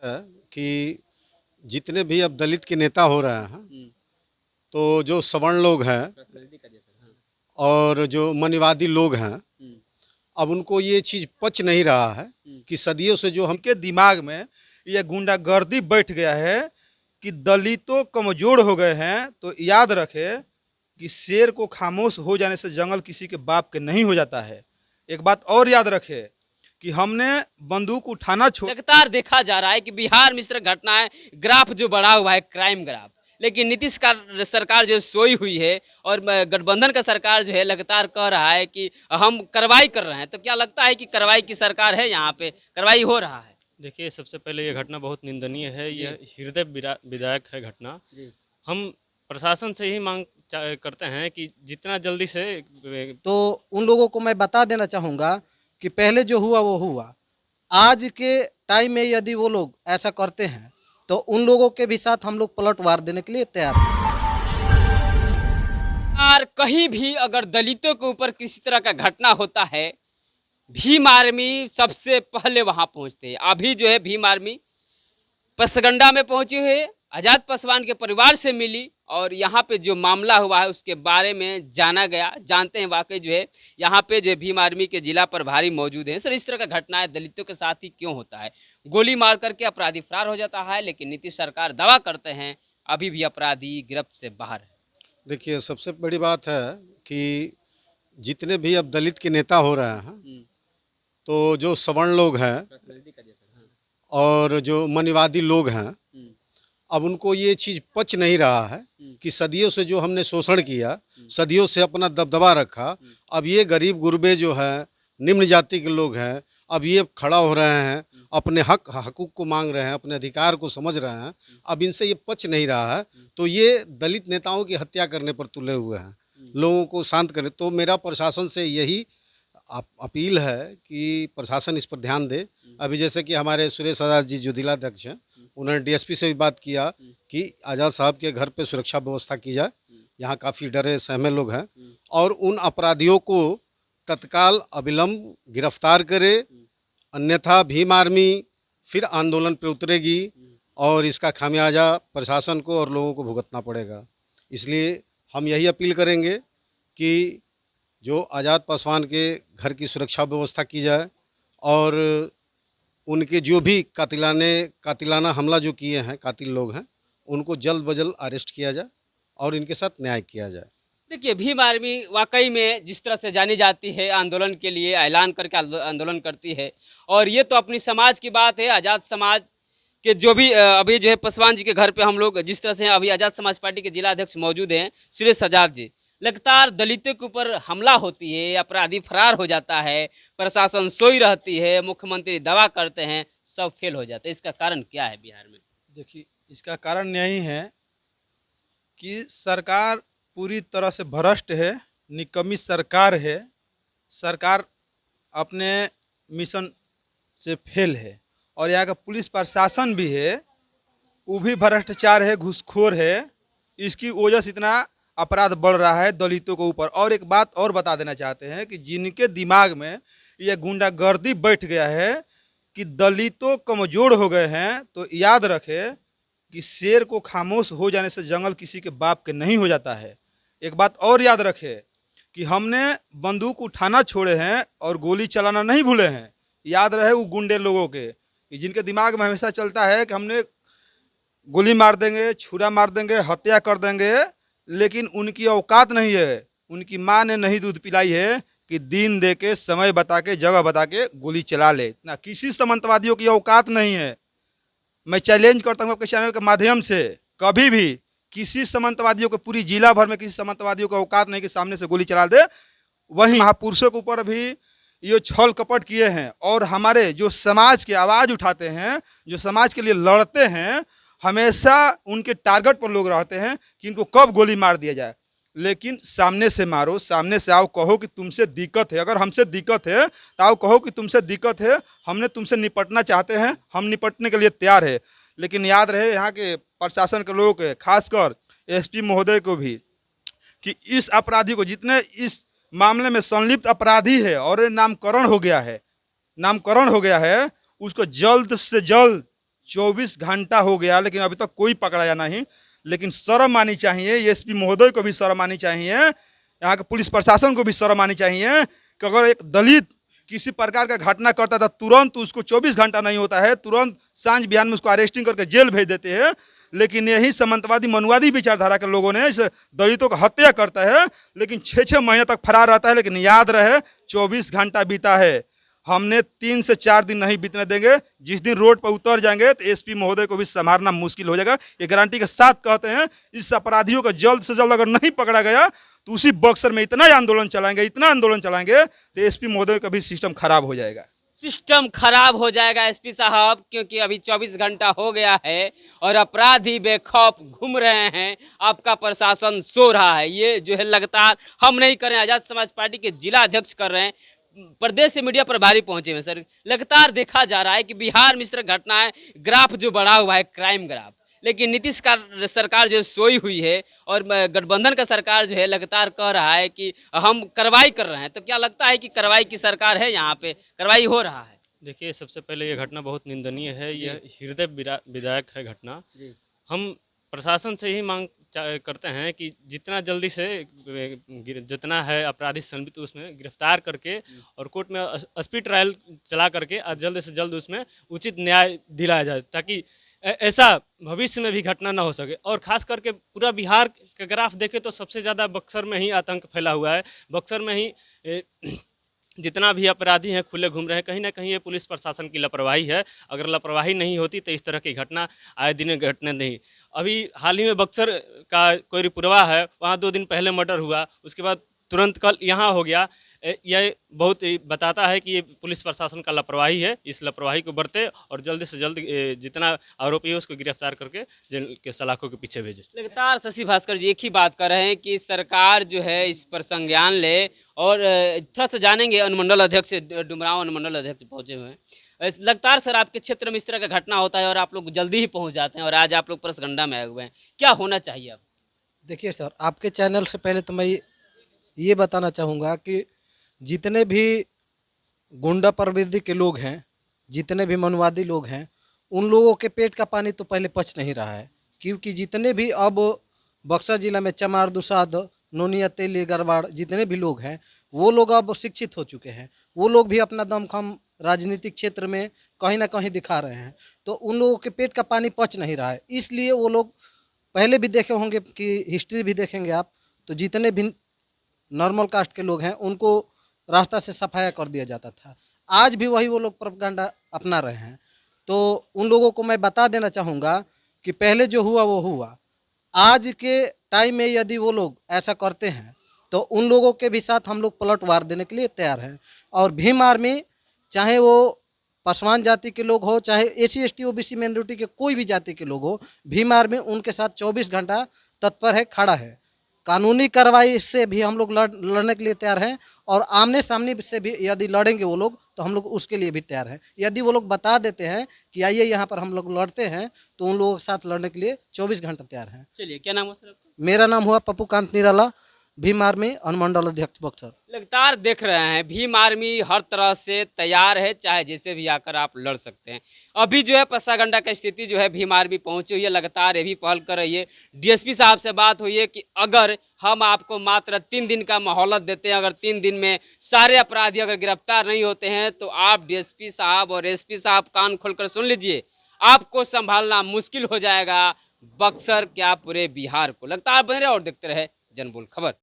है कि जितने भी अब दलित के नेता हो रहे हैं, तो जो सवर्ण लोग हैं और जो मनीवादी लोग हैं, अब उनको ये चीज़ पच नहीं रहा है कि सदियों से जो हम के दिमाग में यह गुंडागर्दी बैठ गया है कि दलितों कमजोर हो गए हैं। तो याद रखे कि शेर को खामोश हो जाने से जंगल किसी के बाप के नहीं हो जाता है। एक बात और याद रखे कि हमने बंदूक उठाना छोड़ लगातार देखा जा रहा है कि बिहार में इस तरह घटनाएं, ग्राफ जो बढ़ा हुआ है, क्राइम ग्राफ, लेकिन नीतीश सरकार जो सोई हुई है और गठबंधन का सरकार जो है लगातार कह रहा है कि हम कार्रवाई कर रहे हैं। तो क्या लगता है कि कार्रवाई की सरकार है, यहाँ पे कार्रवाई हो रहा है? देखिए, सबसे पहले ये घटना बहुत निंदनीय है। यह हृदय विदारक है घटना। हम प्रशासन से ही मांग करते हैं कि जितना जल्दी से तो उन लोगों को मैं बता देना चाहूँगा कि पहले जो हुआ वो हुआ। आज के टाइम में यदि वो लोग ऐसा करते हैं तो उन लोगों के भी साथ हम लोग पलटवार देने के लिए तैयार हैं। और कहीं भी अगर दलितों के ऊपर किसी तरह का घटना होता है, भीम आर्मी सबसे पहले वहां पहुंचते हैं। अभी जो है भीम आर्मी पसगंडा में पहुंची हुई है, आजाद पासवान के परिवार से मिली और यहाँ पे जो मामला हुआ है उसके बारे में जाना गया। जानते हैं वाकई जो है यहाँ पे जो भीम आर्मी के जिला प्रभारी मौजूद हैं। सर, इस तरह का घटनाएं दलितों के साथ ही क्यों होता है? गोली मार करके अपराधी फरार हो जाता है, लेकिन नीतीश सरकार दावा करते हैं अभी भी अपराधी गिरफ्त से बाहर है। देखिए, सबसे बड़ी बात है कि जितने भी अब दलित के नेता हो रहे हैं, तो जो सवर्ण लोग हैं और जो मनीवादी लोग हैं, अब उनको ये चीज़ पच नहीं रहा है कि सदियों से जो हमने शोषण किया, सदियों से अपना दबदबा रखा, अब ये गरीब गुरबे जो है, निम्न जाति के लोग हैं, अब ये खड़ा हो रहे हैं, अपने हकूक़ को मांग रहे हैं, अपने अधिकार को समझ रहे हैं। अब इनसे ये पच नहीं रहा है, तो ये दलित नेताओं की हत्या करने पर तुले हुए हैं, लोगों को शांत करें। तो मेरा प्रशासन से यही अपील है कि प्रशासन इस पर ध्यान दे। अभी जैसे कि हमारे सुरेश आजाद जी जो जिलाध्यक्ष हैं, उन्होंने डीएसपी से भी बात किया कि आज़ाद साहब के घर पे सुरक्षा व्यवस्था की जाए। यहाँ काफ़ी डरे सहमे लोग हैं और उन अपराधियों को तत्काल अविलंब गिरफ्तार करे, अन्यथा भीम आर्मी फिर आंदोलन पर उतरेगी और इसका खामियाजा प्रशासन को और लोगों को भुगतना पड़ेगा। इसलिए हम यही अपील करेंगे कि जो आज़ाद पासवान के घर की सुरक्षा व्यवस्था की जाए और उनके जो भी कातिलाना हमला जो किए हैं, कातिल लोग हैं, उनको जल्द ब जल्द अरेस्ट किया जाए और इनके साथ न्याय किया जाए। देखिए, भीम आर्मी वाकई में जिस तरह से जानी जाती है, आंदोलन के लिए ऐलान करके आंदोलन करती है और ये तो अपनी समाज की बात है। आज़ाद समाज के जो भी अभी जो है पासवान जी के घर पे हम लोग जिस तरह से अभी आज़ाद समाज पार्टी के जिला अध्यक्ष मौजूद हैं सुरेश आजाद जी, लगातार दलितों के ऊपर हमला होती है, अपराधी फरार हो जाता है, प्रशासन सोई रहती है, मुख्यमंत्री दावा करते हैं, सब फेल हो जाते हैं। इसका कारण क्या है बिहार में? देखिए, इसका कारण यही है कि सरकार पूरी तरह से भ्रष्ट है, निकम्मी सरकार है। सरकार अपने मिशन से फेल है और यहाँ का पुलिस प्रशासन भी है, वो भी भ्रष्टाचार है, घूसखोर है। इसकी वजह से इतना अपराध बढ़ रहा है दलितों के ऊपर। और एक बात और बता देना चाहते हैं कि जिनके दिमाग में यह गुंडागर्दी बैठ गया है कि दलितों कमजोर हो गए हैं, तो याद रखे कि शेर को खामोश हो जाने से जंगल किसी के बाप के नहीं हो जाता है। एक बात और याद रखे कि हमने बंदूक उठाना छोड़े हैं और गोली चलाना नहीं भूले हैं। याद रहे वो गुंडे लोगों के, जिनके दिमाग में हमेशा चलता है कि हमने गोली मार देंगे, छुरा मार देंगे, हत्या कर देंगे, लेकिन उनकी औकात नहीं है। उनकी माँ ने नहीं दूध पिलाई है कि दिन दे के, समय बता के, जगह बता के गोली चला ले। ना किसी सामंतवादियों की औकात नहीं है। मैं चैलेंज करता हूँ आपके चैनल के माध्यम से, कभी भी किसी सामंतवादियों को, पूरी जिला भर में किसी सामंतवादियों को औकात नहीं कि सामने से गोली चला दे। वहीं महापुरुषों के ऊपर भी ये छल कपट किए हैं और हमारे जो समाज की आवाज़ उठाते हैं, जो समाज के लिए लड़ते हैं, हमेशा उनके टारगेट पर लोग रहते हैं कि इनको कब गोली मार दिया जाए। लेकिन सामने से मारो, सामने से आओ, कहो कि तुमसे दिक्कत है। अगर हमसे दिक्कत है तो आओ, कहो कि तुमसे दिक्कत है, हमने तुमसे निपटना चाहते हैं, हम निपटने के लिए तैयार है। लेकिन याद रहे यहाँ के प्रशासन के लोगों के, खासकर एसपी महोदय को भी, कि इस अपराधी को, जितने इस मामले में संलिप्त अपराधी है और नामकरण हो गया है, उसको जल्द से जल्द 24 घंटा हो गया लेकिन अभी तक कोई पकड़ाया नहीं। लेकिन शर्म आनी चाहिए, एसपी महोदय को भी शर्म आनी चाहिए, यहाँ के पुलिस प्रशासन को भी शर्म आनी चाहिए कि अगर एक दलित किसी प्रकार का घटना करता था तुरंत उसको 24 घंटा नहीं होता है, तुरंत सांझ बिहान में उसको अरेस्टिंग करके जेल भेज देते हैं। लेकिन यही सामंतवादी मनुवादी विचारधारा के लोगों ने इस दलितों का हत्या करता है लेकिन 6-6 महीने तक फरार रहता है। लेकिन याद रहे 24 घंटा बीता है, हमने 3 से 4 दिन नहीं बीतने देंगे। जिस दिन रोड पर उतर जाएंगे तो एसपी महोदय को भी संभालना मुश्किल हो जाएगा। ये गारंटी के साथ कहते हैं। इस अपराधियों को जल्द से जल्द अगर नहीं पकड़ा गया तो उसी बक्सर में इतना आंदोलन चलाएंगे तो एसपी महोदय का भी सिस्टम खराब हो जाएगा। सिस्टम खराब हो जाएगा एसपी साहब, क्योंकि अभी 24 घंटा हो गया है और अपराधी बेखौफ घूम रहे हैं, आपका प्रशासन सो रहा है। ये जो है लगातार हम नहीं कर रहे हैं, आज़ाद समाज पार्टी के जिला अध्यक्ष कर रहे हैं, प्रदेश से मीडिया प्रभारी पहुंचे हुए सर। लगातार देखा जा रहा है कि बिहार में इस तरह घटनाएं, ग्राफ जो बढ़ा हुआ है क्राइम ग्राफ, लेकिन नीतीश का सरकार जो सोई हुई है और गठबंधन का सरकार जो है लगातार कह रहा है कि हम कार्रवाई कर रहे हैं। तो क्या लगता है कि कार्रवाई की सरकार है, यहाँ पे कार्रवाई हो रहा है? देखिए, सबसे पहले ये घटना बहुत निंदनीय है, यह हृदय विदायक है घटना। हम प्रशासन से ही मांग करते हैं कि जितना जल्दी से जितना है अपराधी संबित उसमें गिरफ्तार करके और कोर्ट में स्पीड ट्रायल चला करके जल्द से जल्द उसमें उचित न्याय दिलाया जाए, ताकि ऐसा भविष्य में भी घटना ना हो सके। और खास करके पूरा बिहार का ग्राफ देखें तो सबसे ज़्यादा बक्सर में ही आतंक फैला हुआ है। बक्सर में ही जितना भी अपराधी हैं खुले घूम रहे हैं। कहीं ना कहीं ये पुलिस प्रशासन की लापरवाही है। अगर लापरवाही नहीं होती तो इस तरह की घटना आए दिन घटना नहीं। अभी हाल ही में बक्सर का कोई रिपुरवा है, वहाँ 2 दिन पहले मर्डर हुआ, उसके बाद तुरंत कल यहाँ हो गया। यह बहुत बताता है कि ये पुलिस प्रशासन का लापरवाही है। इस लापरवाही को बरते और जल्द से जल्द जितना आरोपी है उसको गिरफ्तार करके जेल के सलाखों के पीछे भेजे। लगातार शशि भास्कर जी एक ही बात कर रहे हैं कि सरकार जो है इस पर संज्ञान ले। और थोड़ा सा जानेंगे, अनुमंडल अध्यक्ष डुमरांव अनुमंडल अध्यक्ष पहुंचे हुए हैं। लगातार सर आपके क्षेत्र में इस तरह का घटना होता है और आप लोग जल्दी ही पहुंच जाते हैं और आज आप लोग परसगंडा में आए हुए हैं, क्या होना चाहिए अब? देखिए सर, आपके चैनल से पहले तो मैं ये बताना चाहूँगा कि जितने भी गुंडा प्रवृत्ति के लोग हैं, जितने भी मनवादी लोग हैं, उन लोगों के पेट का पानी तो पहले पच नहीं रहा है। क्योंकि जितने भी अब बक्सर जिला में चमार, दुसाध, नोनिया, तेली, गरवाड़ जितने भी लोग हैं, वो लोग अब शिक्षित हो चुके हैं। वो लोग भी अपना दमखम राजनीतिक क्षेत्र में कहीं ना कहीं दिखा रहे हैं। तो उन लोगों के पेट का पानी पच नहीं रहा है। इसलिए वो लोग पहले भी देखे होंगे कि हिस्ट्री भी देखेंगे आप, तो जितने भी नॉर्मल कास्ट के लोग हैं उनको रास्ता से सफाया कर दिया जाता था। आज भी वही वो लोग प्रोपेगेंडा अपना रहे हैं। तो उन लोगों को मैं बता देना चाहूँगा कि पहले जो हुआ वो हुआ। आज के टाइम में यदि वो लोग ऐसा करते हैं तो उन लोगों के भी साथ हम लोग पलटवार देने के लिए तैयार हैं। और भीम आर्मी, चाहे वो पासवान जाति के लोग हो, चाहे SC ST OBC माइनॉरिटी के कोई भी जाति के लोग हो, भीम आर्मी उनके साथ 24 घंटा तत्पर है, खड़ा है। कानूनी कार्रवाई से भी हम लोग लड़ने के लिए तैयार हैं और आमने सामने से भी यदि लड़ेंगे वो लोग तो हम लोग उसके लिए भी तैयार हैं। यदि वो लोग बता देते हैं कि आइए यहाँ पर हम लोग लड़ते हैं तो उन लोगों के साथ लड़ने के लिए 24 घंटा तैयार हैं। चलिए, क्या नाम हो सर आपका? मेरा नाम हुआ पप्पू कांत निराला, भीम आर्मी अनुमंडल अध्यक्ष बक्सर। लगातार देख रहे हैं भीम आर्मी हर तरह से तैयार है, चाहे जैसे भी आकर आप लड़ सकते हैं। अभी जो है परसगंडा का स्थिति जो है भीम आर्मी पहुंची हुई है, लगातार ये भी पहल कर रही है। DSP साहब से बात हुई है कि अगर हम आपको मात्र 3 दिन का मोहलत देते हैं, अगर 3 दिन में सारे अपराधी अगर गिरफ्तार नहीं होते हैं तो आप DSP साहब और SP साहब कान खोलकर सुन लीजिए, आपको संभालना मुश्किल हो जाएगा बक्सर क्या पूरे बिहार को। लगातार बने रहे और देखते रहे जनबोल खबर।